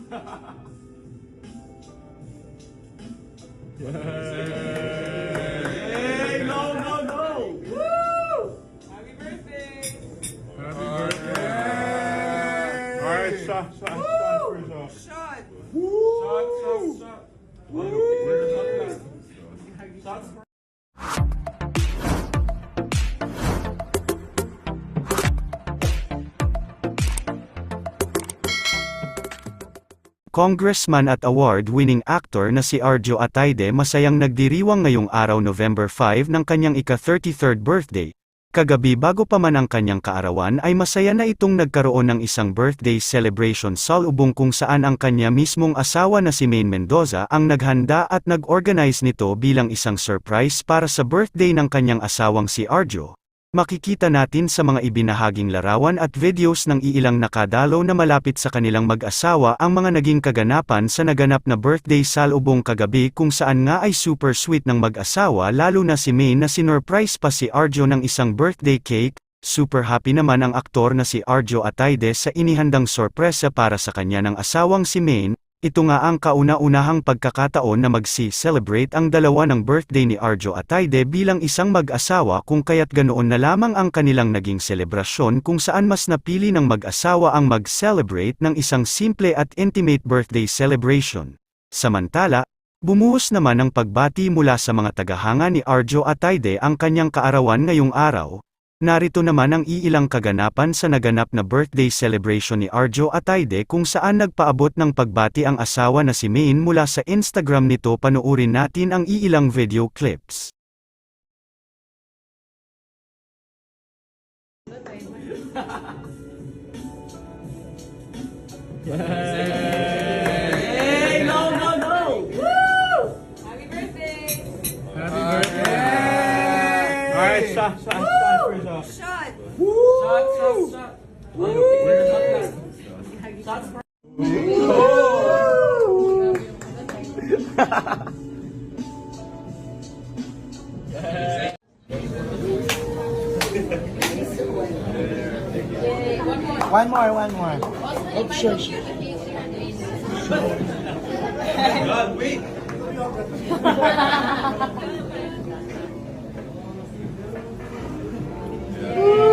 Hey, no, no, no! Woo! Happy birthday! Happy birthday! Alright, shot. Shot! Woo! Shot! Woo! Shots for Congressman at award-winning actor na si Arjo Atayde masayang nagdiriwang ngayong araw November 5 ng kanyang ika-33rd birthday. Kagabi bago pa man ang kanyang kaarawan ay masaya na itong nagkaroon ng isang birthday celebration salubong kung saan ang kanya mismong asawa na si Maine Mendoza ang naghanda at nag-organize nito bilang isang surprise para sa birthday ng kanyang asawang si Arjo. Makikita natin sa mga ibinahaging larawan at videos ng iilang nakadalo na malapit sa kanilang mag-asawa ang mga naging kaganapan sa naganap na birthday salubong kagabi kung saan nga ay super sweet ng mag-asawa lalo na si Maine na sinurprise pa si Arjo ng isang birthday cake. Super happy naman ang aktor na si Arjo Atayde sa inihandang sorpresa para sa kanya ng asawang si Maine. Ito nga ang kauna-unahang pagkakataon na magsi-celebrate ang dalawa ng birthday ni Arjo Atayde bilang isang mag-asawa kung kaya't ganoon na lamang ang kanilang naging selebrasyon kung saan mas napili ng mag-asawa ang mag-celebrate ng isang simple at intimate birthday celebration. Samantala, bumuhos naman ang pagbati mula sa mga tagahanga ni Arjo Atayde ang kanyang kaarawan ngayong araw. Narito naman ang iilang kaganapan sa naganap na birthday celebration ni Arjo Atayde kung saan nagpaabot ng pagbati ang asawa na si Maine mula sa Instagram nito. Panoorin natin ang iilang video clips. Hey, no, no, no! Woo! Happy birthday! Happy birthday! Alright, shot. Shot! Woo! Shot! Shots for One more. Oh, sure. God, wait! Woo!